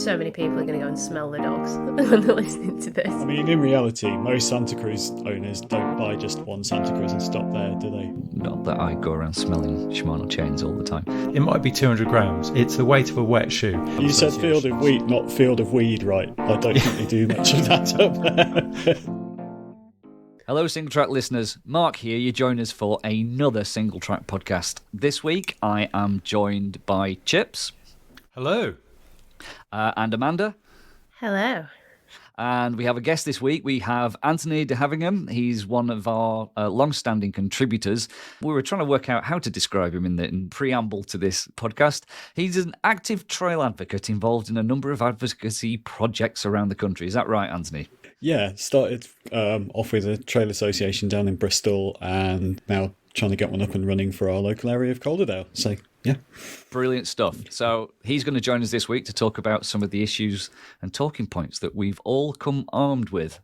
so many people are going to go and smell the dogs when they're listening to this. I mean, in reality, most Santa Cruz owners don't buy just one Santa Cruz and stop there, do they? Not that I go around smelling Shimano chains all the time. It might be 200 grams. It's the weight of a wet shoe. You said field of wheat, not field of weed, right? I don't think they do much of that up there. Hello, Singletrack listeners. Mark here. You join us for another Singletrack podcast. This week, I am joined by Chips. Hello. And Amanda. Hello. And we have a guest this week. We have Anthony de Heveningham. He's one of our long-standing contributors. We were trying to work out how to describe him in the preamble to this podcast. He's an active trail advocate involved in a number of advocacy projects around the country. Is that right, Anthony? Yeah, started off with a trail association down in Bristol and now trying to get one up and running for our local area of Calderdale. So, yeah. Brilliant stuff. So he's going to join us this week to talk about some of the issues and talking points that we've all come armed with.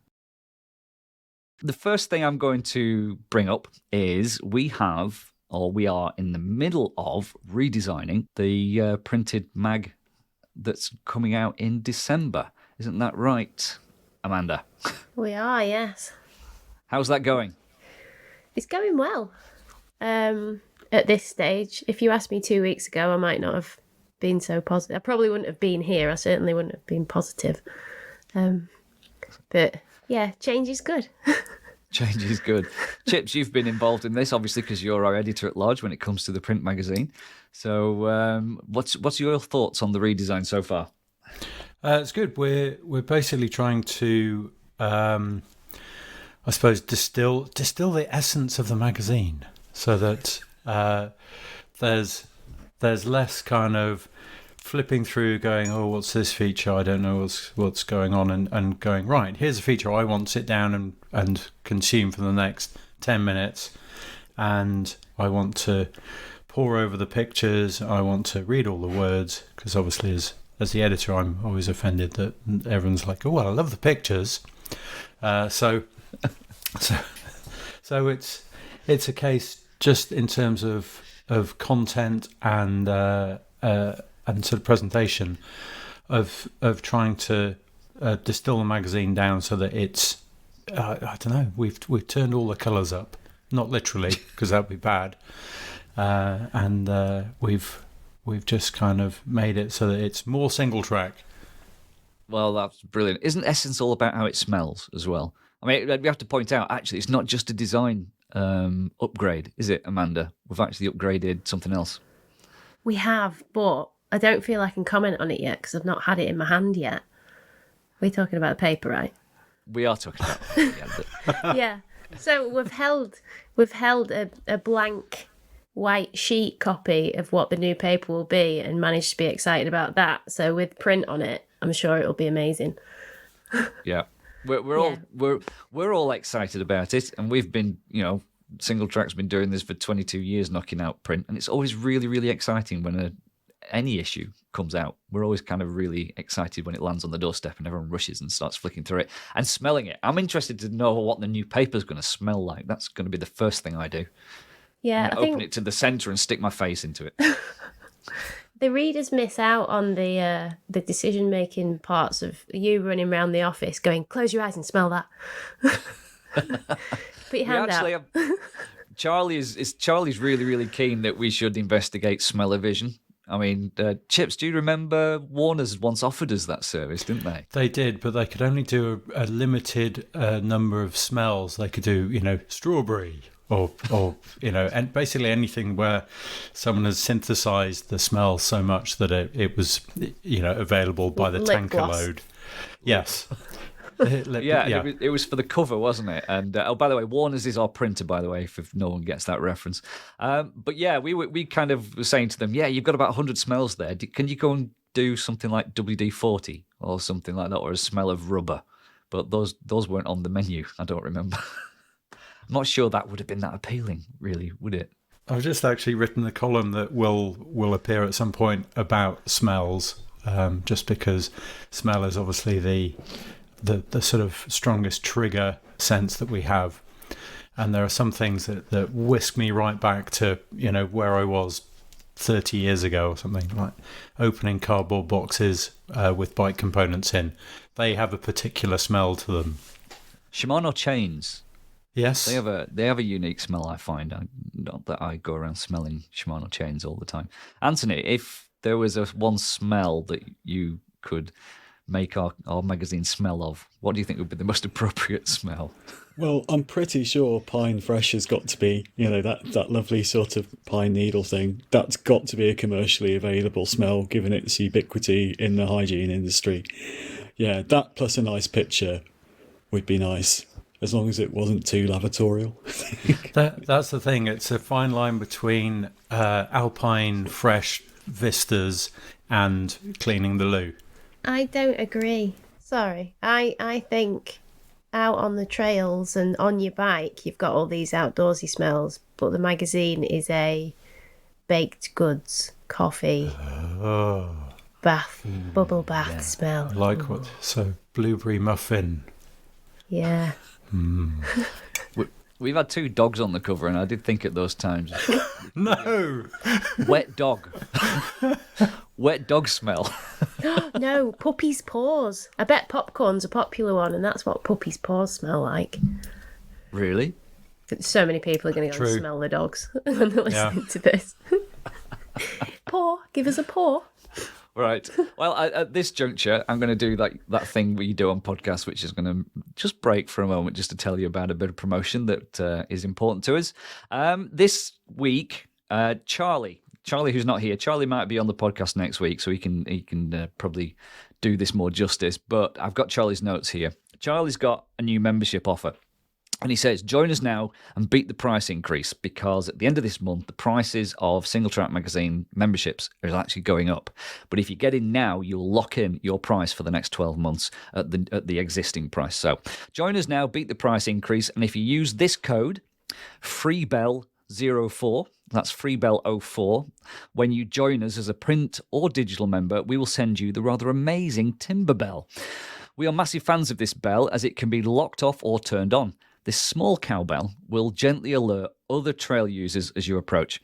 The first thing I'm going to bring up is we are in the middle of redesigning the printed mag that's coming out in December. Isn't that right, Amanda? We are, yes. How's that going? It's going well. At this stage, if you asked me 2 weeks ago, I might not have been so positive. I probably wouldn't have been here. I certainly wouldn't have been positive. But yeah, change is good. Change is good. Chips, you've been involved in this, obviously, because you're our editor at large when it comes to the print magazine. So what's your thoughts on the redesign so far? It's good. We're basically trying to, I suppose, distill the essence of the magazine so that there's less kind of flipping through, going, oh, what's this feature? I don't know what's going on, and going, right, here's a feature I want to sit down and consume for the next 10 minutes, and I want to pore over the pictures. I want to read all the words, because obviously as the editor, I'm always offended that everyone's like, oh, well, I love the pictures. So it's a case just in terms of content and sort of presentation of trying to distill the magazine down so that it's I don't know, we've turned all the colours up, not literally because that would be bad, and we've just kind of made it so that it's more single track. Well, that's brilliant. Isn't Essence all about how it smells as well? I mean, we have to point out, actually, it's not just a design upgrade, is it, Amanda? We've actually upgraded something else. We have, but I don't feel I can comment on it yet because I've not had it in my hand yet. We're talking about the paper, right? We are talking about the paper. Yeah. So we've held a blank white sheet copy of what the new paper will be and managed to be excited about that. So with print on it, I'm sure it'll be amazing. Yeah. We're all excited about it, and we've been, Singletrack's been doing this for 22 years, knocking out print, and it's always really, really exciting when any issue comes out. We're always kind of really excited when it lands on the doorstep and everyone rushes and starts flicking through it and smelling it. I'm interested to know what the new paper's going to smell like. That's going to be the first thing I do. Yeah, open it to the centre and stick my face into it. The readers miss out on the decision-making parts of you running around the office going, close your eyes and smell that. Put your hand out. Charlie's really, really keen that we should investigate smell-o-vision. I mean, Chips, do you remember Warner's once offered us that service, didn't they? They did, but they could only do a limited number of smells. They could do, strawberry or and basically anything where someone has synthesized the smell so much that it was, available by the tanker load. Yes. It was for the cover, wasn't it? And by the way, Warner's is our printer, by the way, if no one gets that reference. But yeah, we kind of were saying to them, yeah, you've got about 100 smells there. Can you go and do something like WD-40 or something like that, or a smell of rubber? But those weren't on the menu. I don't remember. I'm not sure that would have been that appealing, really, would it? I've just actually written a column that will appear at some point about smells, just because smell is obviously the sort of strongest trigger sense that we have, and there are some things that whisk me right back to where I was 30 years ago or something, like opening cardboard boxes with bike components in. They have a particular smell to them. Shimano chains. Yes. They have a unique smell, I find. Not that I go around smelling Shimano chains all the time. Anthony, if there was one smell that you could make our magazine smell of, what do you think would be the most appropriate smell? Well, I'm pretty sure pine fresh has got to be, that lovely sort of pine needle thing. That's got to be a commercially available smell, given its ubiquity in the hygiene industry. Yeah, that plus a nice picture would be nice, as long as it wasn't too lavatorial. That's the thing. It's a fine line between alpine fresh vistas and cleaning the loo. I don't agree. Sorry. I think out on the trails and on your bike, you've got all these outdoorsy smells, but the magazine is a baked goods, coffee, bubble bath smell. I like what? So, blueberry muffin. Yeah. We've had 2 dogs on the cover, and I did think at those times, No! wet dog. Wet dog smell. No, puppy's paws. I bet popcorn's a popular one, and that's what puppy's paws smell like. Really? So many people are going to go and smell the dogs when they're listening to this. Paw, give us a paw. Right. Well, at this juncture, I'm going to do that thing we do on podcasts, which is going to just break for a moment just to tell you about a bit of promotion that is important to us. This week, Charlie, who's not here, Charlie might be on the podcast next week, so he can probably do this more justice. But I've got Charlie's notes here. Charlie's got a new membership offer. And he says, join us now and beat the price increase, because at the end of this month, the prices of Singletrack Magazine memberships are actually going up. But if you get in now, you'll lock in your price for the next 12 months at the existing price. So join us now, beat the price increase. And if you use this code, FreeBell04, that's FreeBell04, when you join us as a print or digital member, we will send you the rather amazing Timber Bell. We are massive fans of this bell, as it can be locked off or turned on. This small cowbell will gently alert other trail users as you approach.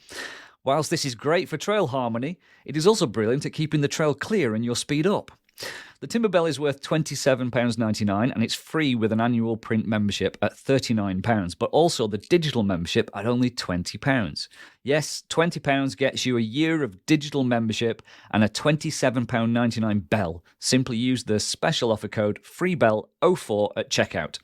Whilst this is great for trail harmony, it is also brilliant at keeping the trail clear and your speed up. The Timber Bell is worth £27.99, and it's free with an annual print membership at £39, but also the digital membership at only £20. Yes, £20 gets you a year of digital membership and a £27.99 bell. Simply use the special offer code FREEBELL04 at checkout.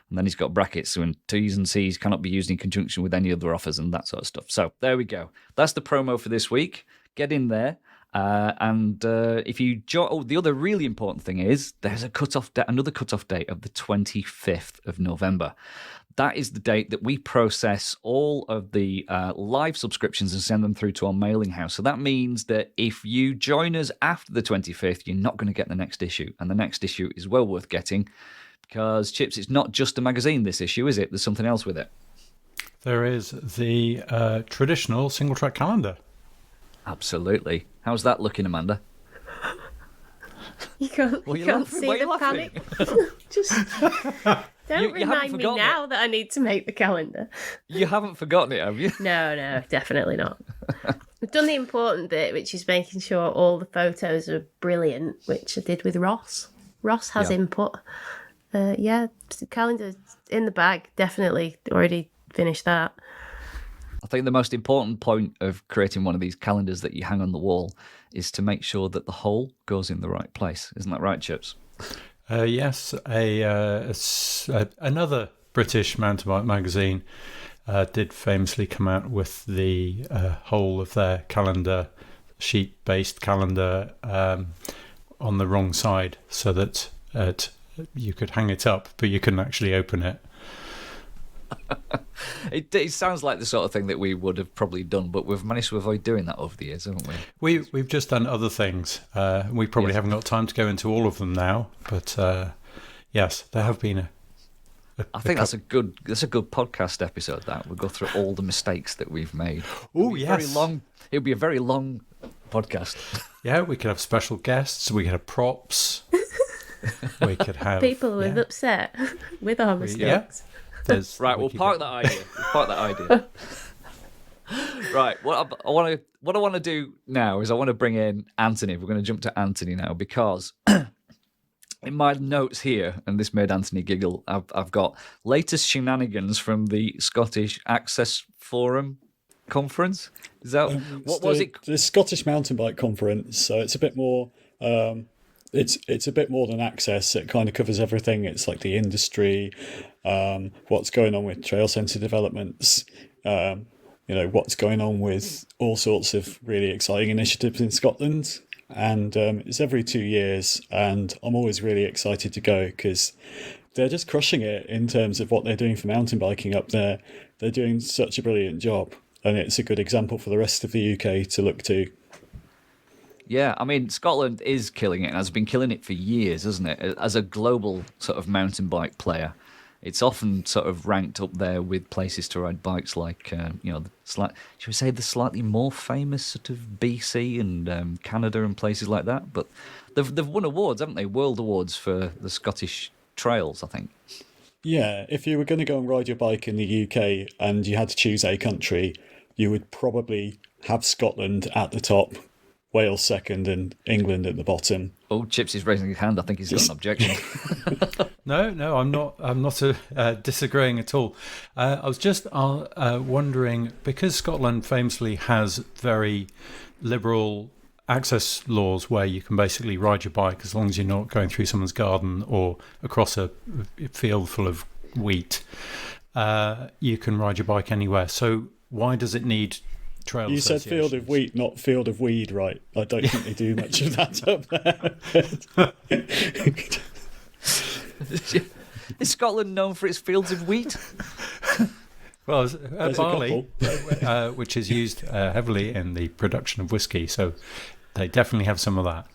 And then he's got brackets, so T's and C's cannot be used in conjunction with any other offers and that sort of stuff. So there we go. That's the promo for this week. Get in there. And if you the other really important thing is there's another cutoff date of the 25th of November. That is the date that we process all of the live subscriptions and send them through to our mailing house. So that means that if you join us after the 25th, you're not going to get the next issue. And the next issue is well worth getting, because, Chips, it's not just a magazine, this issue, is it? There's something else with it. There is the traditional single-track calendar. Absolutely. How's that looking, Amanda? You can't see the panic. Just don't remind me now that I need to make the calendar. You haven't forgotten it, have you? No, definitely not. We've done the important bit, which is making sure all the photos are brilliant, which I did with Ross. Ross has input. The calendar in the bag, definitely already finished that. I think the most important point of creating one of these calendars that you hang on the wall is to make sure that the hole goes in the right place. Isn't that right, Chips? Yes. Another British mountain bike magazine did famously come out with the whole of their calendar, sheet-based calendar, on the wrong side, so that you could hang it up, but you couldn't actually open it. It sounds like the sort of thing that we would have probably done, but we've managed to avoid doing that over the years, haven't we? We've just done other things. We probably haven't got time to go into all of them now, but yes, there have been I think that's a good podcast episode. That we'll go through all the mistakes that we've made. Oh yes, It'll be a very long podcast. Yeah, we could have special guests. We could have props. We could have people with upset with our mistakes. Yeah. Right, we'll park that idea. Right. What I want to do now is I want to bring in Anthony. We're going to jump to Anthony now because in my notes here, and this made Anthony giggle, I've got latest shenanigans from the Scottish Access Forum conference. Is that what was it? The Scottish Mountain Bike Conference. So it's a bit more. It's a bit more than access. It kind of covers everything. It's like the industry, what's going on with trail centre developments. What's going on with all sorts of really exciting initiatives in Scotland. And it's every 2 years, and I'm always really excited to go because they're just crushing it in terms of what they're doing for mountain biking up there. They're doing such a brilliant job, and it's a good example for the rest of the UK to look to. Yeah, I mean, Scotland is killing it and has been killing it for years, hasn't it? As a global sort of mountain bike player. It's often sort of ranked up there with places to ride bikes like, should we say the slightly more famous sort of BC and Canada and places like that. But they've won awards, haven't they? World awards for the Scottish trails, I think. Yeah, if you were going to go and ride your bike in the UK and you had to choose a country, you would probably have Scotland at the top, Wales second, and England at the bottom. Oh, Chips is raising his hand. I think he's got an objection. No, I'm not disagreeing at all. I was just wondering, because Scotland famously has very liberal access laws where you can basically ride your bike as long as you're not going through someone's garden or across a field full of wheat. You can ride your bike anywhere. So why does it need trail You said field of wheat, not field of weed, right? I don't think they do much of that up there. Is Scotland known for its fields of wheat? Well, barley, which is used heavily in the production of whiskey, so they definitely have some of that.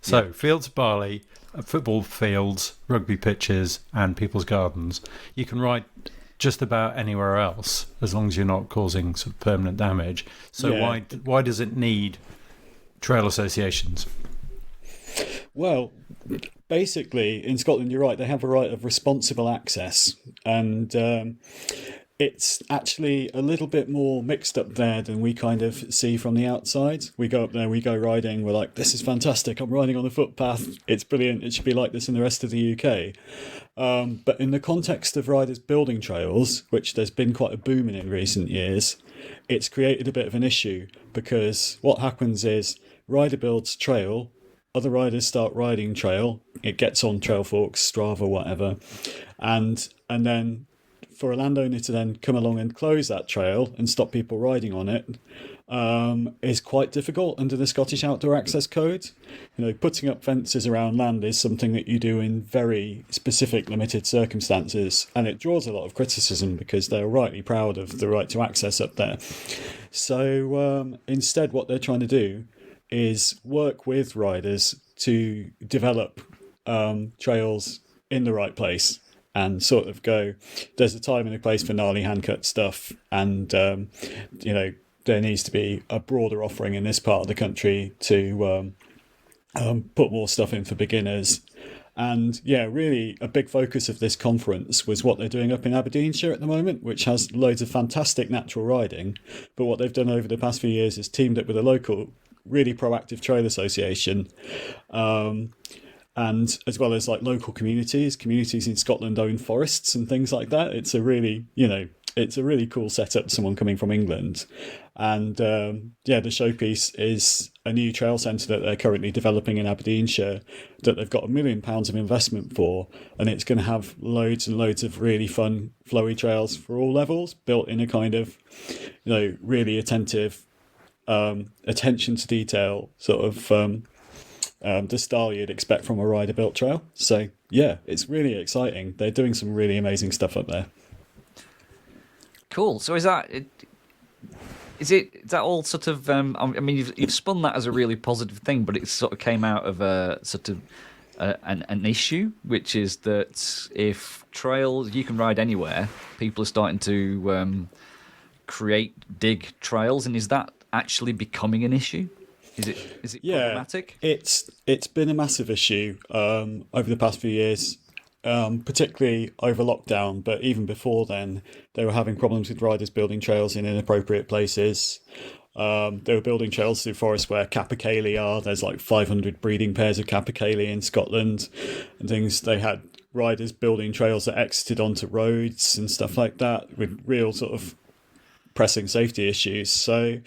So, yeah. Fields of barley, football fields, rugby pitches, and people's gardens. You can ride just about anywhere else as long as you're not causing sort of permanent damage. So why does it need trail associations? Well, basically in Scotland, you're right, they have a right of responsible access, and it's actually a little bit more mixed up there than we kind of see from the outside. We go up there, we go riding, we're like, this is fantastic, I'm riding on a footpath, it's brilliant, it should be like this in the rest of the UK. But in the context of riders building trails, which there's been quite a boom in recent years, it's created a bit of an issue, because what happens is rider builds trail, other riders start riding trail, it gets on Trailforks, Strava, whatever, and then for a landowner to then come along and close that trail and stop people riding on it is quite difficult under the Scottish Outdoor Access Code. Putting up fences around land is something that you do in very specific, limited circumstances, and it draws a lot of criticism because they're rightly proud of the right to access up there. So instead, what they're trying to do is work with riders to develop trails in the right place and sort of go, there's a time and a place for gnarly hand-cut stuff, and there needs to be a broader offering in this part of the country to put more stuff in for beginners. And really a big focus of this conference was what they're doing up in Aberdeenshire at the moment, which has loads of fantastic natural riding, but what they've done over the past few years is teamed up with a local really proactive trail association, and as well as like local communities in Scotland own forests and things like that. It's a really cool setup, someone coming from England. And the showpiece is a new trail centre that they're currently developing in Aberdeenshire that they've got £1 million of investment for, and it's going to have loads and loads of really fun flowy trails for all levels, built in a kind of really attentive attention to detail sort of the style you'd expect from a rider built trail. So it's really exciting. They're doing some really amazing stuff up there. Cool. So is that all sort of I mean, you've spun that as a really positive thing, but it sort of came out of a sort of an issue, which is that if trails you can ride anywhere, people are starting to dig trails, and is that actually becoming an issue? Is it problematic? It's been a massive issue over the past few years. particularly over lockdown, but even before then, they were having problems with riders building trails in inappropriate places. They were building trails through forests where capercaillie are. There's like 500 breeding pairs of capercaillie in Scotland and things. They had riders building trails that exited onto roads and stuff like that with real sort of pressing safety issues. So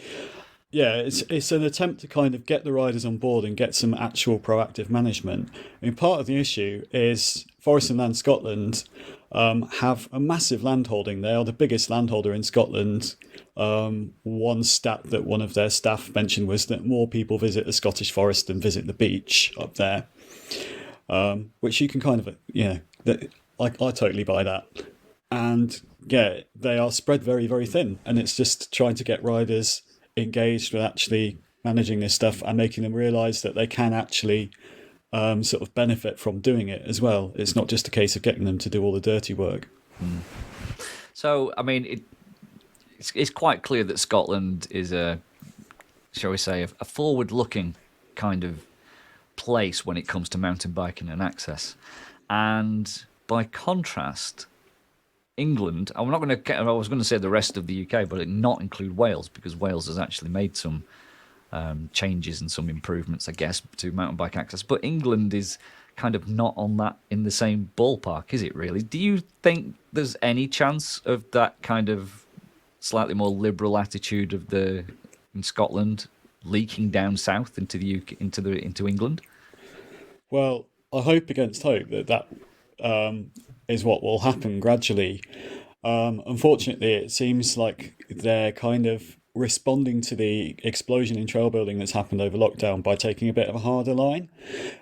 yeah, it's an attempt to kind of get the riders on board and get some actual proactive management. I mean, part of the issue is Forest and Land Scotland have a massive landholding. They are the biggest landholder in Scotland. One stat that one of their staff mentioned was that more people visit the Scottish forest than visit the beach up there, which you can kind of, I totally buy that. And yeah, they are spread very, very thin. And it's just trying to get riders engaged with actually managing this stuff and making them realise that they can actually sort of benefit from doing it as well. It's not just a case of getting them to do all the dirty work. So, I mean, it's quite clear that Scotland is shall we say, a forward-looking kind of place when it comes to mountain biking and access. And by contrast, England, I was going to say the rest of the UK, but not include Wales, because Wales has actually made some changes and some improvements, I guess, to mountain bike access. But England is kind of not on that in the same ballpark, is it really? Do you think there's any chance of that kind of slightly more liberal attitude in Scotland leaking down south into the UK, into England? Well, I hope against hope that is what will happen gradually. Unfortunately, it seems like they're kind of responding to the explosion in trail building that's happened over lockdown by taking a bit of a harder line.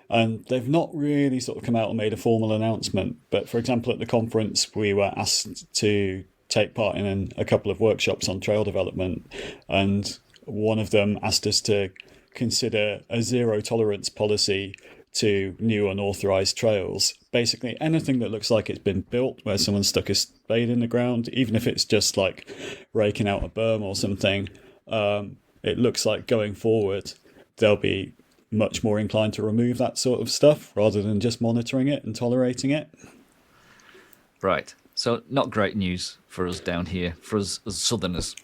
And they've not really sort of come out and made a formal announcement. But for example, at the conference, we were asked to take part in a couple of workshops on trail development. And one of them asked us to consider a zero tolerance policy to new unauthorised trails. Basically, anything that looks like it's been built where someone stuck a spade in the ground, even if it's just like raking out a berm or something, it looks like going forward they'll be much more inclined to remove that sort of stuff rather than just monitoring it and tolerating it. Right. So not great news for us down here, for us as southerners.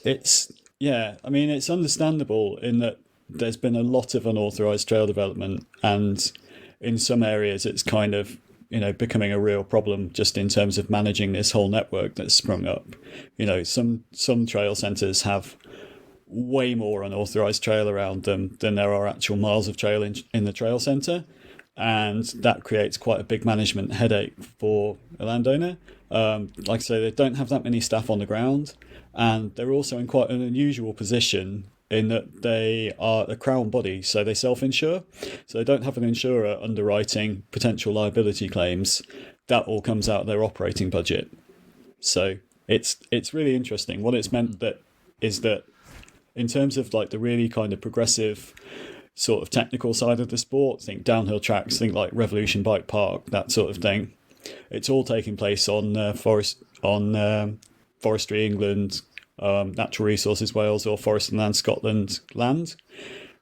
It's understandable in that there's been a lot of unauthorised trail development, and in some areas it's kind of becoming a real problem just in terms of managing this whole network that's sprung up. Some trail centres have way more unauthorised trail around them than there are actual miles of trail in the trail centre, and that creates quite a big management headache for a landowner. Like I say, they don't have that many staff on the ground, and they're also in quite an unusual position in that they are a Crown body, so they self-insure. So they don't have an insurer underwriting potential liability claims. That all comes out of their operating budget. So it's really interesting. What it's meant is that in terms of like the really kind of progressive sort of technical side of the sport, think downhill tracks, think like Revolution Bike Park, that sort of thing. It's all taking place on Forestry England, Natural Resources Wales, or Forest and Land Scotland land.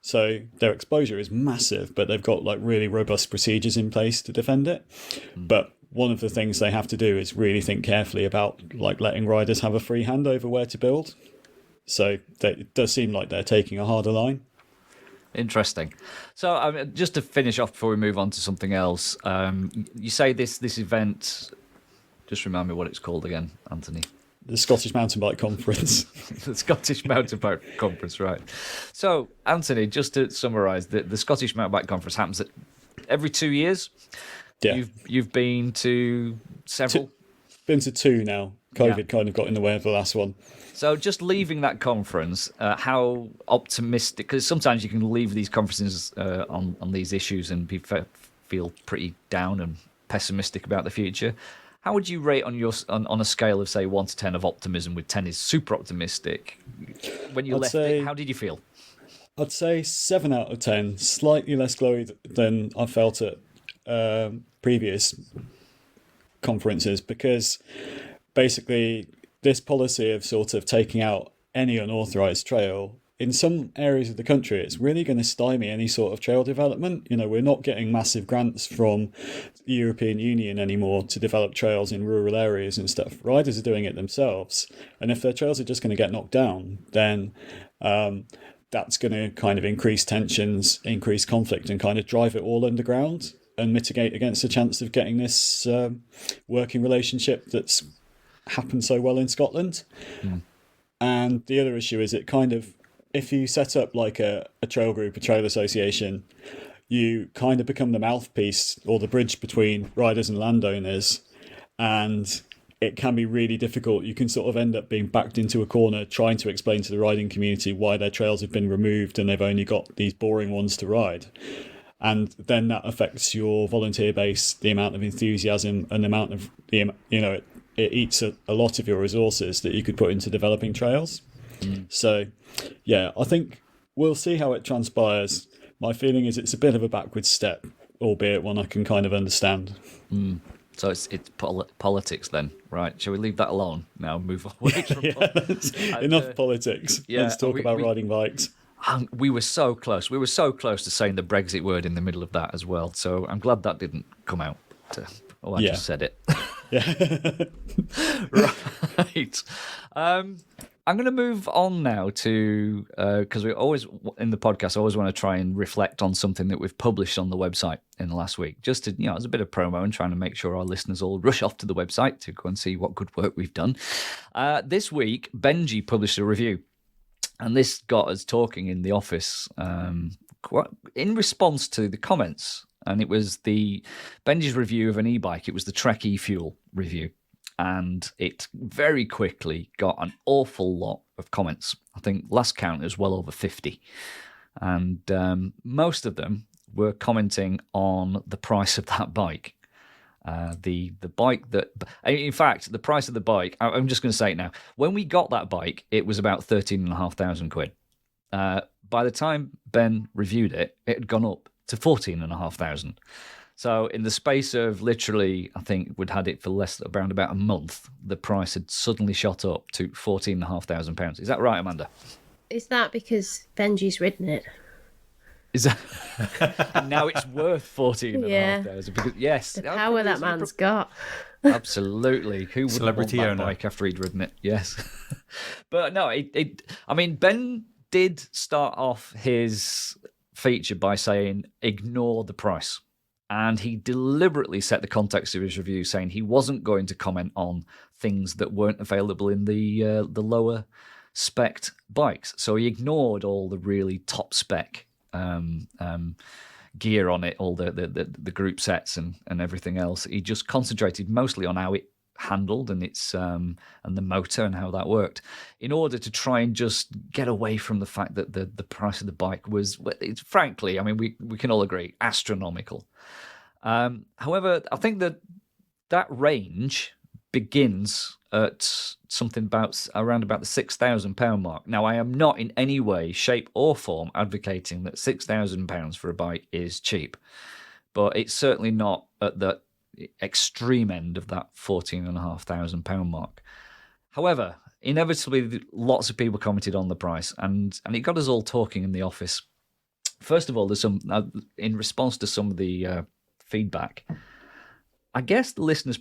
So their exposure is massive, but they've got like really robust procedures in place to defend it. But one of the things they have to do is really think carefully about like letting riders have a free hand over where to build. So it does seem like they're taking a harder line. Interesting. So just to finish off before we move on to something else, you say this event, just remind me what it's called again, Anthony. The Scottish Mountain Bike Conference. The Scottish Mountain Bike Conference, right. So, Anthony, just to summarise, the Scottish Mountain Bike Conference happens every 2 years. Yeah. You've been to several? Been to two now. COVID kind of got in the way of the last one. So just leaving that conference, how optimistic, because sometimes you can leave these conferences on these issues and feel pretty down and pessimistic about the future. How would you rate on a scale of, say, 1 to 10 of optimism, with 10 is super optimistic? When you left it, how did you feel? I'd say 7 out of 10, slightly less glowy than I felt at previous conferences, because basically this policy of sort of taking out any unauthorised trail in some areas of the country, it's really going to stymie any sort of trail development. We're not getting massive grants from the European Union anymore to develop trails in rural areas and stuff. Riders are doing it themselves. And if their trails are just going to get knocked down, then that's going to kind of increase tensions, increase conflict, and kind of drive it all underground and mitigate against the chance of getting this working relationship that's happened so well in Scotland. And the other issue is if you set up like a trail group, a trail association, you kind of become the mouthpiece or the bridge between riders and landowners, and it can be really difficult. You can sort of end up being backed into a corner trying to explain to the riding community why their trails have been removed and they've only got these boring ones to ride. And then that affects your volunteer base, the amount of enthusiasm and the amount of, it eats a lot of your resources that you could put into developing trails. So, yeah, I think we'll see how it transpires. My feeling is it's a bit of a backward step, albeit one I can kind of understand. So it's politics then, right? Shall we leave that alone now? Move away from enough politics. Yeah, let's talk about riding bikes. We were so close. We were so close to saying the Brexit word in the middle of that as well. So I'm glad that didn't come out. I just said it. Yeah. Right. I'm going to move on now to, because we always, in the podcast, I always want to try and reflect on something that we've published on the website in the last week, just to, as a bit of promo and trying to make sure our listeners all rush off to the website to go and see what good work we've done. This week, Benji published a review, and this got us talking in the office in response to the comments, and it was Benji's review of an e-bike. It was the Trek e-Fuel review. And it very quickly got an awful lot of comments. I think last count was well over 50. And most of them were commenting on the price of that bike. The bike that... In fact, the price of the bike... I'm just going to say it now. When we got that bike, it was about 13,500 quid. By the time Ben reviewed it, it had gone up to 14,500. So in the space of literally, I think we'd had it for around about a month, the price had suddenly shot up to £14,500. Is that right, Amanda? Is that because Benji's ridden it? Is that and now it's worth 14,500? Because yes, the power that man's got. Absolutely. Who would Celebrity want that owner bike after he'd ridden it? Yes. But no, I mean, Ben did start off his feature by saying, ignore the price. And he deliberately set the context of his review, saying he wasn't going to comment on things that weren't available in the lower spec bikes. So he ignored all the really top spec gear on it, all the group sets and everything else. He just concentrated mostly on how it handled and its and the motor and how that worked, in order to try and just get away from the fact that the price of the bike was, frankly, I mean, we can all agree, astronomical. However, I think that range begins at something around about the £6,000 mark. Now, I am not in any way, shape or form advocating that £6,000 for a bike is cheap, but it's certainly not at the extreme end of that £14,500 mark. However, inevitably, lots of people commented on the price, and it got us all talking in the office. First of all, there's some in response to some of the feedback. I guess the listeners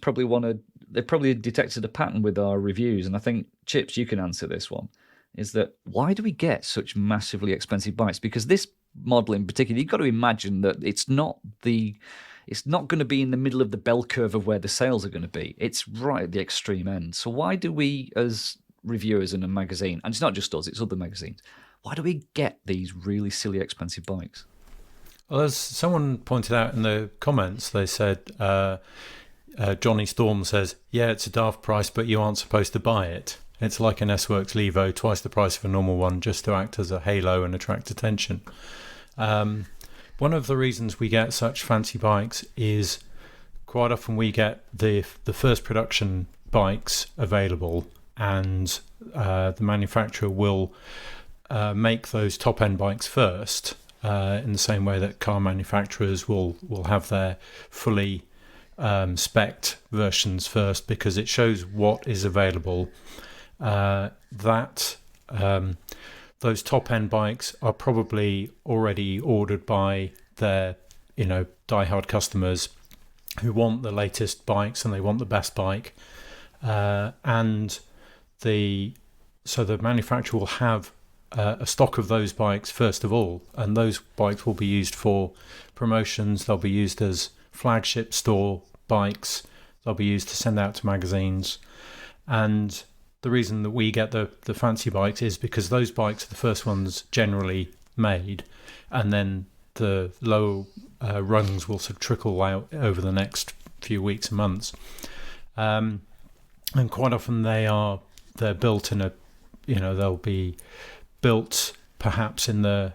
they probably detected a pattern with our reviews, and I think, Chips, you can answer this one, is that why do we get such massively expensive bikes? Because this model in particular, you've got to imagine that it's not going to be in the middle of the bell curve of where the sales are going to be. It's right at the extreme end. So why do we, as reviewers in a magazine, and it's not just us, it's other magazines, why do we get these really silly expensive bikes? Well, as someone pointed out in the comments, they said, Johnny Storm says, yeah, it's a daft price, but you aren't supposed to buy it. It's like an S-Works Levo, twice the price of a normal one, just to act as a halo and attract attention. One of the reasons we get such fancy bikes is quite often we get the first production bikes available, and the manufacturer will make those top-end bikes first, in the same way that car manufacturers will have their fully spec'd versions first, because it shows what is available. That those top end bikes are probably already ordered by their, diehard customers who want the latest bikes and they want the best bike, and so the manufacturer will have a stock of those bikes first of all, and those bikes will be used for promotions. They'll be used as flagship store bikes. They'll be used to send out to magazines. And the reason that we get the fancy bikes is because those bikes are the first ones generally made, and then the low rungs will sort of trickle out over the next few weeks and months. And quite often they're built in they'll be built perhaps in the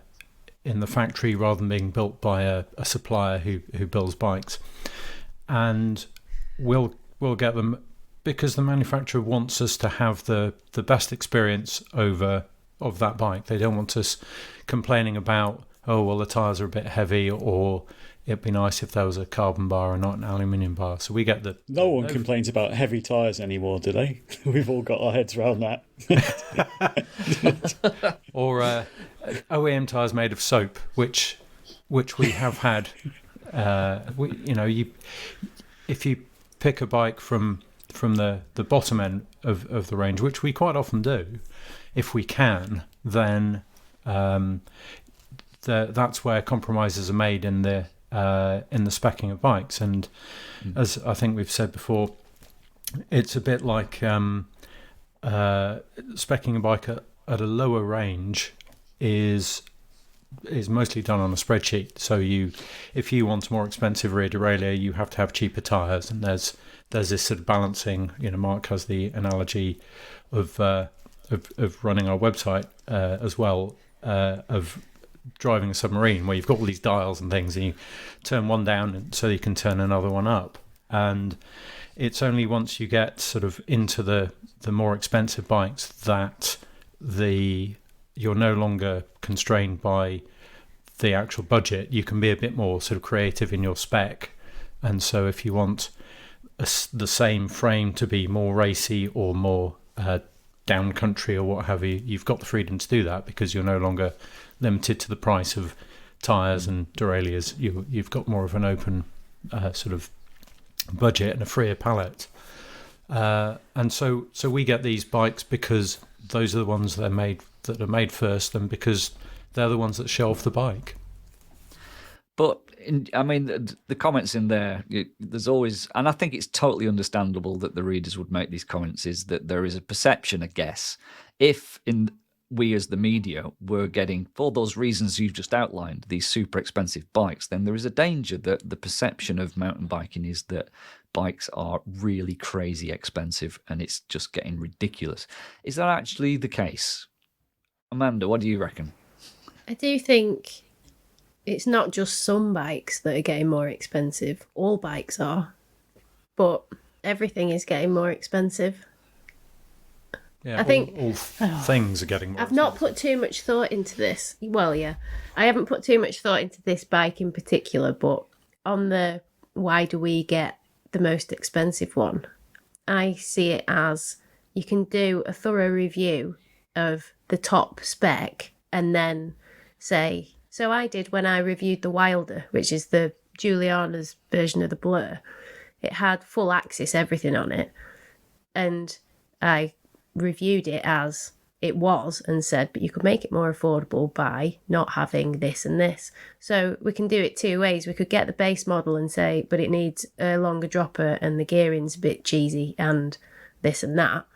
factory rather than being built by a supplier who builds bikes. And we'll get them because the manufacturer wants us to have the best experience of that bike. They don't want us complaining about, oh, well, the tyres are a bit heavy, or it'd be nice if there was a carbon bar and not an aluminium bar. So we get the... No one complains about heavy tyres anymore, do they? We've all got our heads around that. Or OEM tyres made of soap, which we have had. If you pick a bike from the bottom end of the range, which we quite often do, if we can, then that's where compromises are made in the speccing of bikes. And as I think we've said before, it's a bit like speccing a bike at a lower range is mostly done on a spreadsheet. So if you want a more expensive rear derailleur, you have to have cheaper tyres, and there's this sort of balancing. Mark has the analogy of running our website as well, of driving a submarine, where you've got all these dials and things, and you turn one down so you can turn another one up. And it's only once you get sort of into the more expensive bikes that you're no longer constrained by the actual budget. You can be a bit more sort of creative in your spec. And so if you want the same frame to be more racy or more down country or what have you, you've got the freedom to do that because you're no longer limited to the price of tyres and derailleurs. You've got more of an open sort of budget and a freer palette. And so we get these bikes because those are the ones that are made first, and because they're the ones that show off the bike. But the comments in there, there's always, and I think it's totally understandable that the readers would make these comments, is that there is a perception, I guess, if we as the media were getting, for those reasons you've just outlined, these super expensive bikes, then there is a danger that the perception of mountain biking is that bikes are really crazy expensive and it's just getting ridiculous. Is that actually the case? Amanda, what do you reckon? I do think it's not just some bikes that are getting more expensive. All bikes are. But everything is getting more expensive. Yeah, I think all things are getting more I've expensive. not put too much thought into this. Well, yeah. I haven't put too much thought into this bike in particular, but on the why do we get the most expensive one, I see it as you can do a thorough review of the top spec and then say, so I did when I reviewed the Wilder, which is the Juliana's version of the Blur. It had full axis everything on it, and I reviewed it as it was and said, but you could make it more affordable by not having this and this. So we can do it two ways. We could get the base model and say, but it needs a longer dropper and the gearing's a bit cheesy and this and that.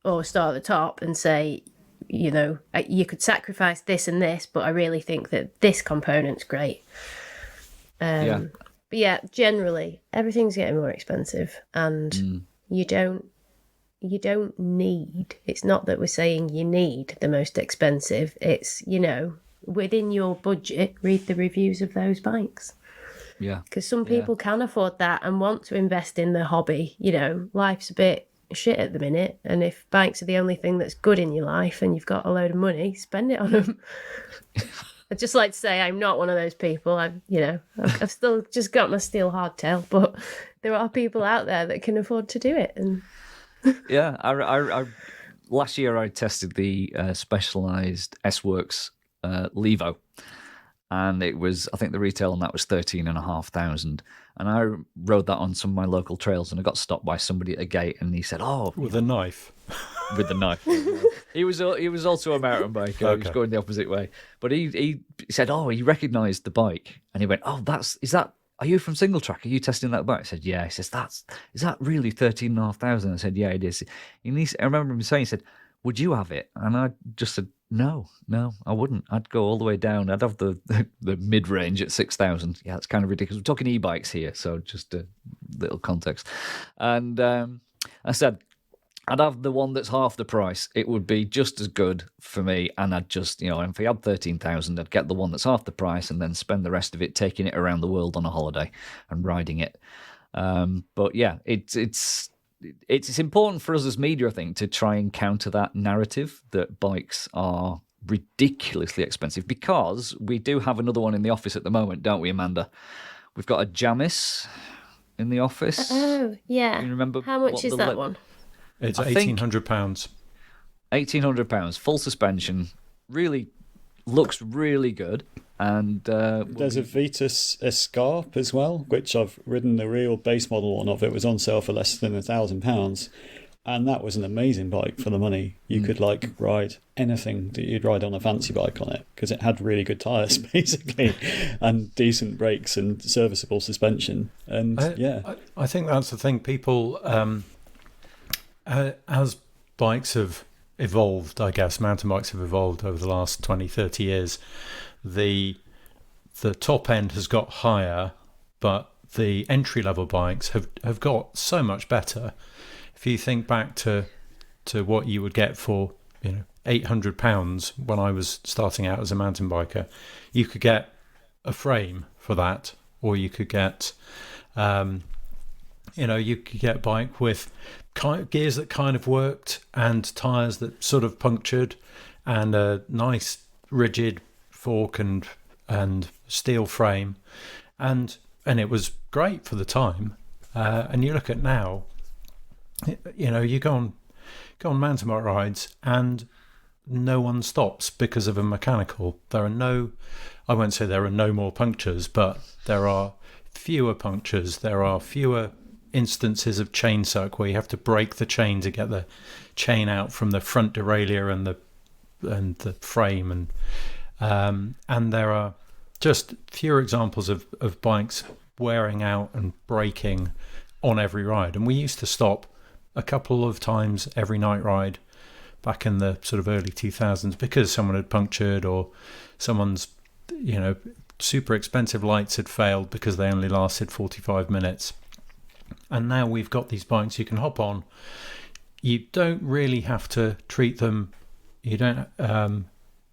Or start at the top and say, you could sacrifice this and this, but I really think that this component's great. But yeah, generally everything's getting more expensive, and you don't need, it's not that we're saying you need the most expensive, it's, within your budget, read the reviews of those bikes. Yeah. Because some people can afford that and want to invest in the hobby. Life's a bit shit at the minute, and if bikes are the only thing that's good in your life and you've got a load of money, spend it on them. I'd just like to say I'm not one of those people. I've still just got my steel hardtail, but there are people out there that can afford to do it. And Yeah, I last year I tested the Specialized S-Works Levo, and it was, I think the retail on that was 13,500, and I rode that on some of my local trails, and I got stopped by somebody at a gate, and he said, "Oh, With a knife. with the knife." He was also a mountain biker. He was Okay. going the opposite way, but he said, "Oh, he recognised the bike," and he went, "Oh, are you from Singletrack? Are you testing that bike?" I said, "Yeah." He says, "Is that really 13,500?" I said, "Yeah, it is." I remember him saying, he said, "Would you have it?" And I just said, No, I wouldn't. I'd go all the way down. I'd have the mid range at 6,000. Yeah, it's kind of ridiculous. We're talking e-bikes here, so just a little context. And I said, I'd have the one that's half the price. It would be just as good for me, and I'd just, if I had 13,000, I'd get the one that's half the price, and then spend the rest of it taking it around the world on a holiday and riding it. But yeah, it's important for us as media, I think, to try and counter that narrative that bikes are ridiculously expensive, because we do have another one in the office at the moment, don't we, Amanda? We've got a Jamis in the office. Oh, yeah. You remember How much what is the that one? It's I think- £1,800. £1,800, full suspension, really looks really good. And There's a Vitus Escarp as well, which I've ridden the real base model one of. It was on sale for less than £1,000, and that was an amazing bike for the money. You could ride anything that you'd ride on a fancy bike on it, because it had really good tyres basically, and decent brakes and serviceable suspension. And I think that's the thing. People, as bikes have evolved, I guess, mountain bikes have evolved over the last 20, 30 years, the top end has got higher, but the entry level bikes have got so much better. If you think back to what you would get for £800 when I was starting out as a mountain biker, you could get a frame for that, or you could get you could get a bike with gears that kind of worked and tyres that sort of punctured, and a nice rigid fork and steel frame, and it was great for the time. And you look at now, you go on mountain bike rides and no one stops because of a mechanical. I won't say there are no more punctures, but there are fewer punctures. There are fewer instances of chain suck where you have to break the chain to get the chain out from the front derailleur and the frame, and there are just fewer examples of bikes wearing out and breaking on every ride. And we used to stop a couple of times every night ride back in the sort of early 2000s because someone had punctured, or someone's super expensive lights had failed because they only lasted 45 minutes. And now we've got these bikes you can hop on. You don't really have to treat them. You don't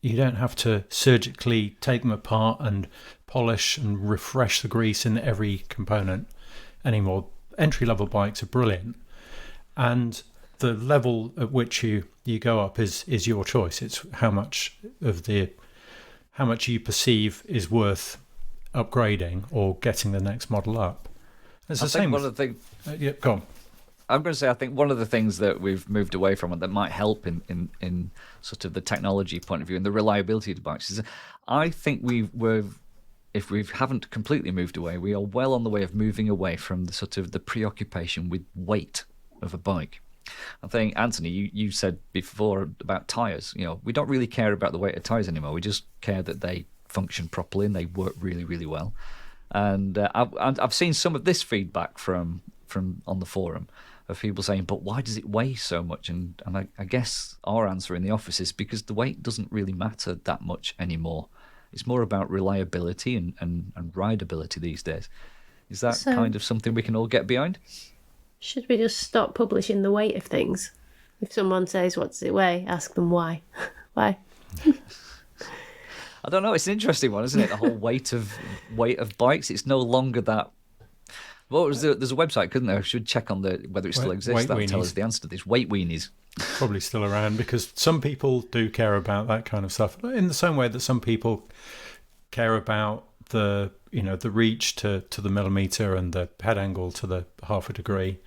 have to surgically take them apart and polish and refresh the grease in every component anymore. Entry-level bikes are brilliant, and the level at which you go up is your choice. It's how much you perceive is worth upgrading or getting the next model up. It's the same. One of the things. Yeah, go on. I'm going to say, I think one of the things that we've moved away from, and that might help in sort of the technology point of view and the reliability of the bikes, is I think if we haven't completely moved away, we are well on the way of moving away from the sort of the preoccupation with weight of a bike. I think, Anthony, you said before about tyres. We don't really care about the weight of tyres anymore. We just care that they function properly and they work really, really well. And I've seen some of this feedback from on the forum of people saying, but why does it weigh so much? And I guess our answer in the office is because the weight doesn't really matter that much anymore. It's more about reliability and rideability these days. Is that kind of something we can all get behind? Should we just stop publishing the weight of things? If someone says, what does it weigh? Ask them why. Why? I don't know. It's an interesting one, isn't it? The whole weight of bikes. It's no longer that. Well, there's a website, couldn't there? I should check on whether it still exists. That'll tell us the answer to this. Weight weenies. Probably still around, because some people do care about that kind of stuff in the same way that some people care about the reach to the millimeter and the head angle to the half a degree.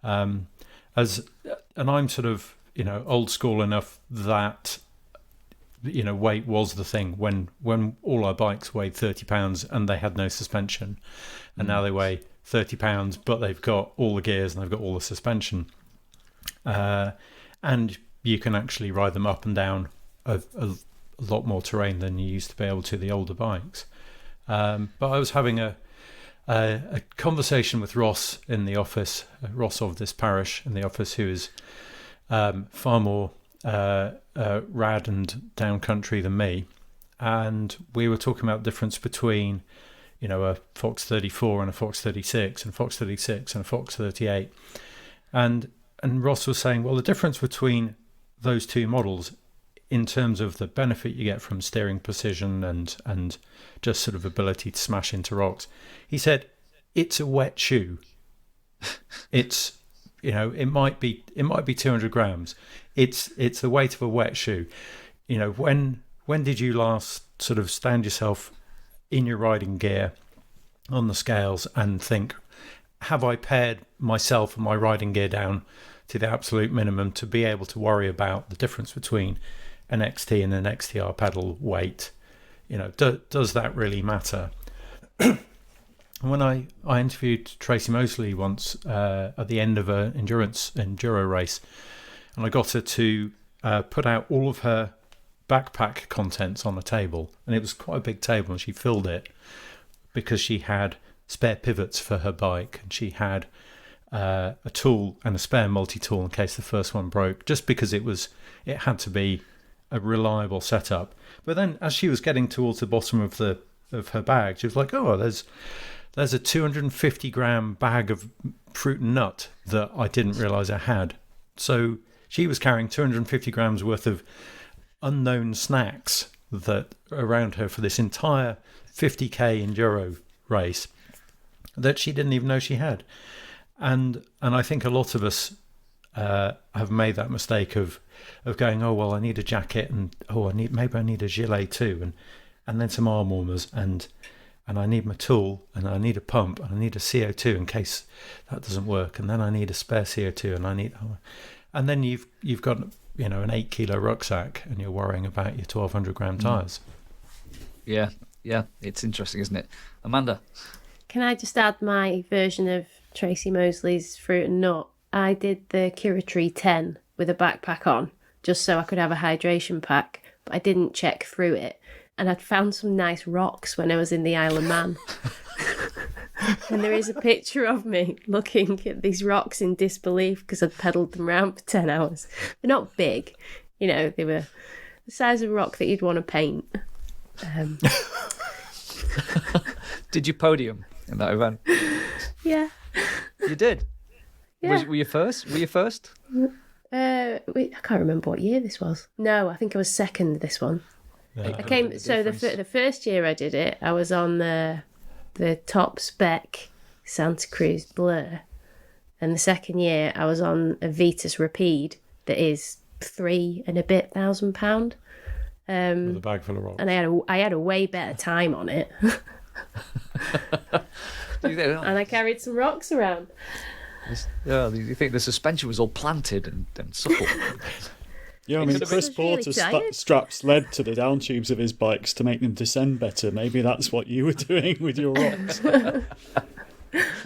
And I'm sort of old school enough that weight was the thing when all our bikes weighed 30 pounds and they had no suspension, and now they weigh 30 pounds but they've got all the gears and they've got all the suspension, and you can actually ride them up and down a lot more terrain than you used to be able to the older bikes. But I was having a conversation with Ross in the office, Ross of this parish in the office, who is far more rad and down country than me, and we were talking about the difference between a Fox 34 and a Fox 36 and Fox 36 and a Fox 38, and Ross was saying, well, the difference between those two models in terms of the benefit you get from steering precision and just sort of ability to smash into rocks, he said it's a wet shoe. It's it might be 200 grams. It's the weight of a wet shoe. When did you last sort of stand yourself in your riding gear on the scales and think, have I pared myself and my riding gear down to the absolute minimum to be able to worry about the difference between an XT and an XTR pedal weight? Does that really matter? When I interviewed Tracy Mosley once at the end of an enduro race, and I got her to put out all of her backpack contents on a table, and it was quite a big table, and she filled it because she had spare pivots for her bike, and she had a tool and a spare multi-tool in case the first one broke, just because it had to be a reliable setup. But then as she was getting towards the bottom of her bag, she was like, oh, there's a 250 gram bag of fruit and nut that I didn't realize I had. So she was carrying 250 grams worth of unknown snacks that around her for this entire 50k enduro race that she didn't even know she had. And I think a lot of us have made that mistake of going, oh well, I need a jacket, and maybe I need a gilet too, and then some arm warmers, and I need my tool, and I need a pump, and I need a CO2 in case that doesn't work, and then I need a spare CO2, and then you've got an 8 kilo rucksack, and you're worrying about your 1200 gram tires. Yeah, it's interesting, isn't it, Amanda? Can I just add my version of Tracy Mosley's fruit and nut? I did the Curatree 10 with a backpack on, just so I could have a hydration pack, but I didn't check through it. And I'd found some nice rocks when I was in the Isle of Man. And there is a picture of me looking at these rocks in disbelief because I'd pedalled them around for 10 hours. They're not big, they were the size of a rock that you'd want to paint. Did you podium in that event? Yeah. You did? Yeah. Were you first? I can't remember what year this was. No, I think I was second this one. Yeah. I came. So the first year I did it, I was on the top spec Santa Cruz Blur, and the second year I was on a Vitus Rapide that is £3,000 and a bit. With a bag full of rocks. And I had a way better time on it. And I carried some rocks around. Yeah, you think the suspension was all planted and supple? Yeah, I mean, Chris really Porter straps lead to the down tubes of his bikes to make them descend better. Maybe that's what you were doing with your rocks. I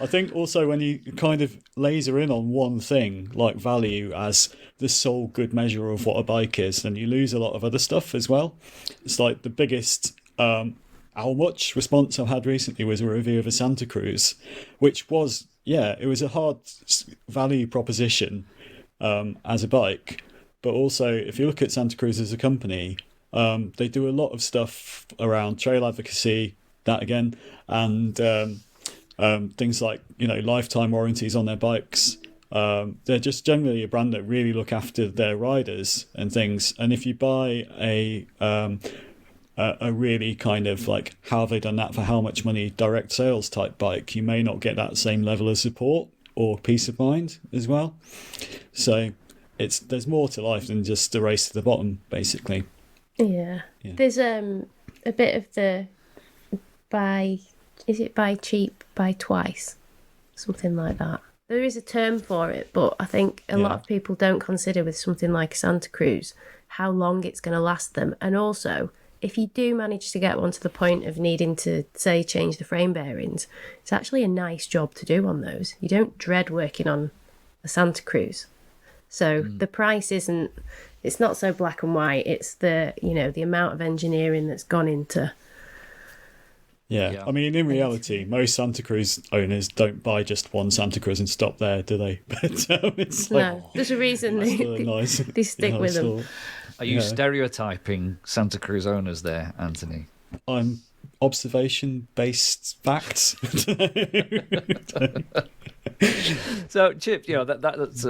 think also when you kind of laser in on one thing, like value as the sole good measure of what a bike is, then you lose a lot of other stuff as well. It's like the biggest how much response I've had recently was a review of a Santa Cruz, which was, it was a hard value proposition as a bike. But also, if you look at Santa Cruz as a company, they do a lot of stuff around trail advocacy, that again, and things like, lifetime warranties on their bikes. They're just generally a brand that really look after their riders and things. And if you buy a really kind of like, how have they done that for how much money direct sales type bike, you may not get that same level of support or peace of mind as well. So there's more to life than just the race to the bottom, basically. Yeah. There's a bit of the buy cheap, buy twice, something like that. there is a term for it, but I think a lot of people don't consider with something like a Santa Cruz how long it's going to last them. And also, if you do manage to get one to the point of needing to, say, change the frame bearings, it's actually a nice job to do on those. You don't dread working on a Santa Cruz. So the price isn't, it's not so black and white. It's the, you know, the amount of engineering that's gone into. Yeah. I mean, in reality, most Santa Cruz owners don't buy just one Santa Cruz and stop there, do they? But it's like, No, there's a reason they stick with them. Are you stereotyping Santa Cruz owners there, Anthony? I'm observation-based facts. So, Chip, you know that's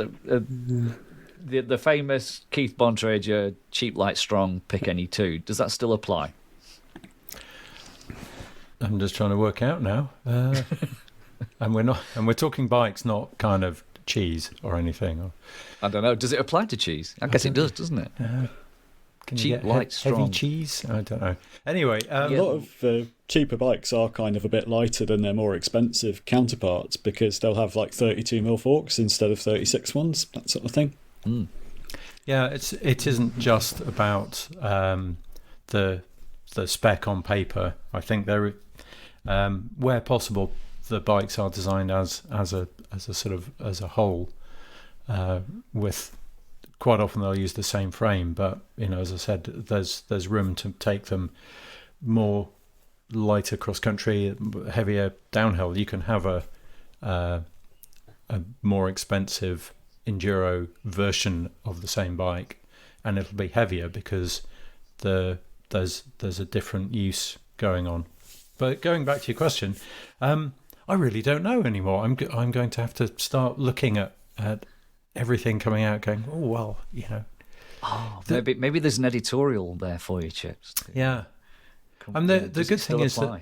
the famous Keith Bontrager cheap, light, strong, pick any two. Does that still apply? I'm just trying to work out now, and we're talking bikes, not kind of cheese or anything. I don't know. Does it apply to cheese? I guess it does, doesn't it? Can Cheap, you get light, strong. heavy cheese? I don't know. Anyway, A lot of cheaper bikes are kind of a bit lighter than their more expensive counterparts because they'll have like 32mm forks instead of 36 ones, that sort of thing. Yeah, it isn't just about the spec on paper. I think there, where possible, the bikes are designed as a sort of as a whole. With quite often they'll use the same frame, but you know, as I said, there's room to take them more lighter cross country, heavier downhill. You can have a more expensive enduro version of the same bike, and it'll be heavier because there's a different use going on. But going back to your question, I really don't know anymore. I'm going to have to start looking at everything coming out, going, oh well, you know. Maybe there's an editorial there for you, Chips. Yeah. And the good thing is that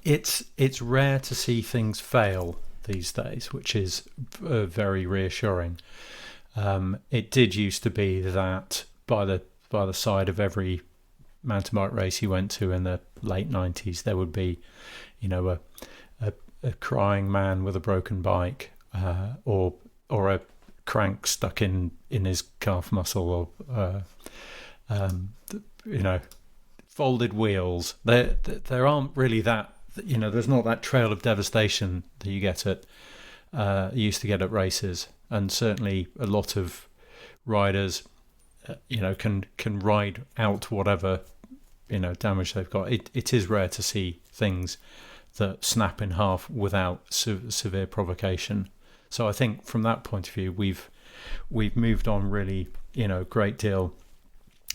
it's rare to see things fail these days, which is very reassuring. It did used to be that by the side of every mountain bike race you went to in the late 90s, there would be, you know, a crying man with a broken bike, or a crank stuck in his calf muscle, or you know, folded wheels. There aren't really that, you know, there's not that trail of devastation that you get at you used to get at races, and certainly a lot of riders you know, can ride out whatever, you know, damage they've got. It is rare to see things that snap in half without severe provocation. So I think from that point of view, we've moved on really, you know, a great deal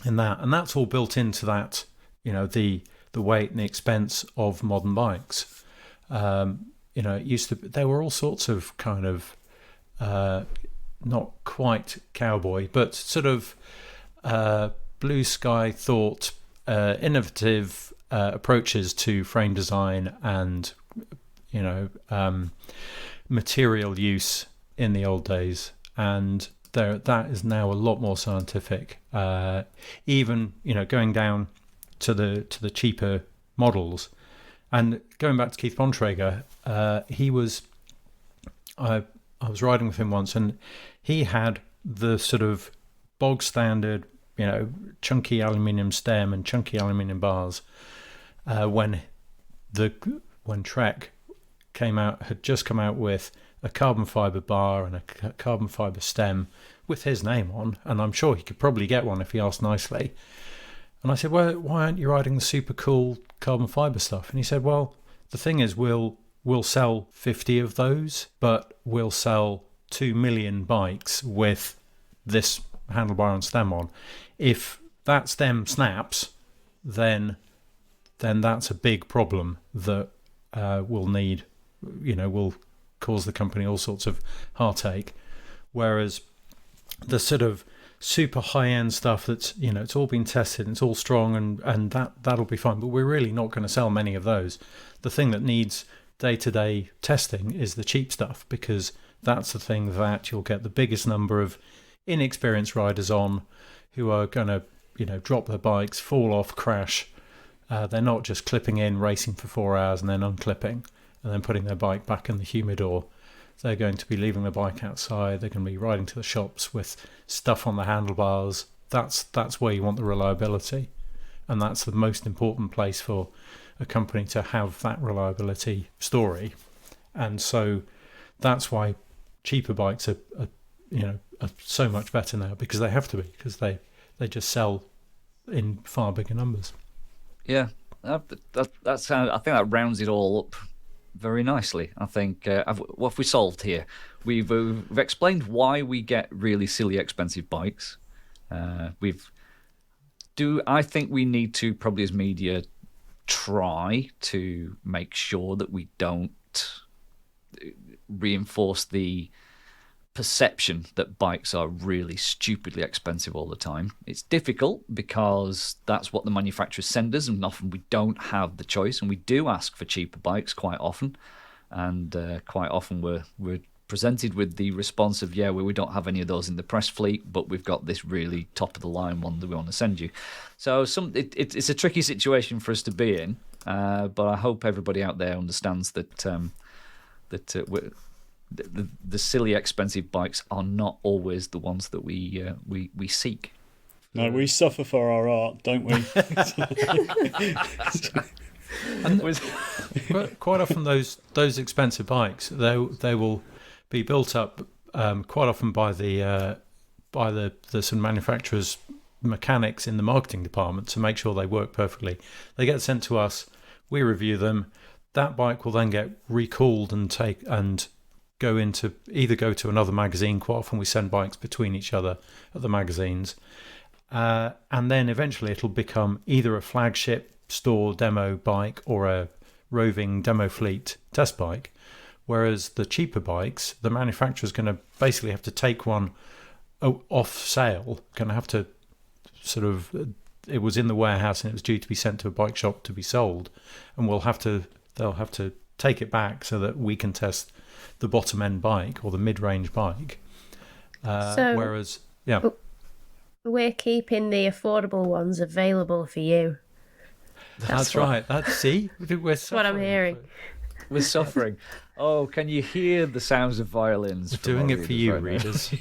in that, and that's all built into that, you know, the weight and the expense of modern bikes. You know, it used to, there were all sorts of kind of not quite cowboy, but sort of blue sky thought, innovative approaches to frame design and, you know, material use in the old days, and that is now a lot more scientific. Even, you know, going down to the cheaper models, and going back to Keith Bontrager, I was riding with him once, and he had the sort of bog standard, you know, chunky aluminium stem and chunky aluminium bars. When Trek had just come out with a carbon fiber bar and a carbon fiber stem with his name on, and I'm sure he could probably get one if he asked nicely. And I said, well, why aren't you riding the super cool carbon fiber stuff? And he said, well, the thing is, we'll sell 50 of those, but we'll sell 2 million bikes with this handlebar and stem on. If that stem snaps, then that's a big problem that will need, you know, will cause the company all sorts of heartache. Whereas the sort of super high-end stuff that's, you know, it's all been tested and it's all strong, and that'll be fine, but we're really not going to sell many of those. The thing that needs day-to-day testing is the cheap stuff, because that's the thing that you'll get the biggest number of inexperienced riders on, who are going to, you know, drop their bikes, fall off, crash. They're not just clipping in, racing for 4 hours and then unclipping and then putting their bike back in the humidor. They're going to be leaving the bike outside. They're going to be riding to the shops with stuff on the handlebars. That's where you want the reliability, and that's the most important place for a company to have that reliability story. And so that's why cheaper bikes are so much better now, because they have to be, because they just sell in far bigger numbers. Yeah, that's I think that rounds it all up very nicely. I think what have we solved here? We've explained why we get really silly expensive bikes. I think we need to, probably as media, try to make sure that we don't reinforce the perception that bikes are really stupidly expensive all the time. It's difficult because that's what the manufacturers send us, and often we don't have the choice, and we do ask for cheaper bikes quite often, and quite often we're presented with the response of, we don't have any of those in the press fleet, but we've got this really top of the line one that we want to send you. So it's a tricky situation for us to be in, but I hope everybody out there understands that the silly expensive bikes are not always the ones that we seek. No, we suffer for our art, don't we? And quite often those expensive bikes, they will be built up quite often by the sort of manufacturers' mechanics in the marketing department to make sure they work perfectly. They get sent to us, we review them. That bike will then get recalled and go to another magazine. Quite often we send bikes between each other at the magazines, and then eventually it'll become either a flagship store demo bike or a roving demo fleet test bike. Whereas the cheaper bikes, the manufacturer's going to basically have to take one off sale, going to have to it was in the warehouse and it was due to be sent to a bike shop to be sold, and they'll have to take it back so that we can test the bottom end bike or the mid-range bike. Whereas we're keeping the affordable ones available for you. That's right. That's what I'm hearing. We're suffering. Oh, can you hear the sounds of violins? We're doing it for you, readers.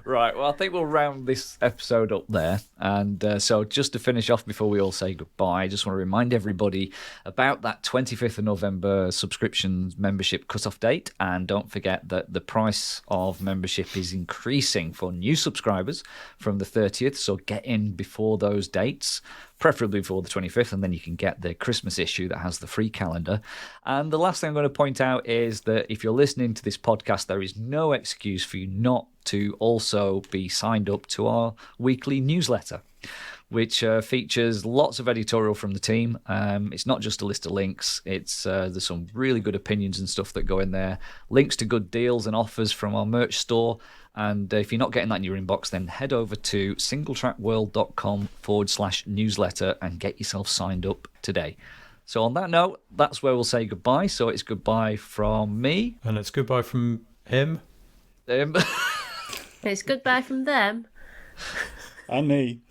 Right, well, I think we'll round this episode up there. And so just to finish off before we all say goodbye, I just want to remind everybody about that 25th of November subscription membership cutoff date. And don't forget that the price of membership is increasing for new subscribers from the 30th. So get in before those dates, preferably before the 25th, and then you can get the Christmas issue that has the free calendar. And the last thing I'm going to point out is that if you're listening to this podcast, there is no excuse for you not to also be signed up to our weekly newsletter, which features lots of editorial from the team. It's not just a list of links. There's some really good opinions and stuff that go in there, links to good deals and offers from our merch store. And if you're not getting that in your inbox, then head over to singletrackworld.com/newsletter and get yourself signed up today. So on that note, that's where we'll say goodbye. So it's goodbye from me. And it's goodbye from him. It's goodbye from them. And me.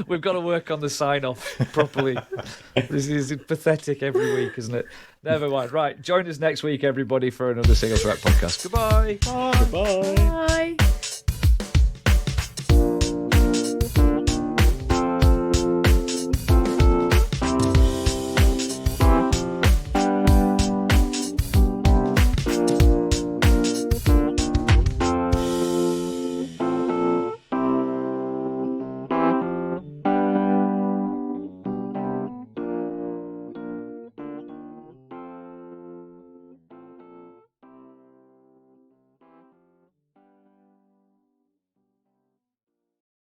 We've got to work on the sign-off properly. This is pathetic every week, isn't it? Never mind. Right, join us next week, everybody, for another Single Track podcast. Goodbye. Goodbye. Bye.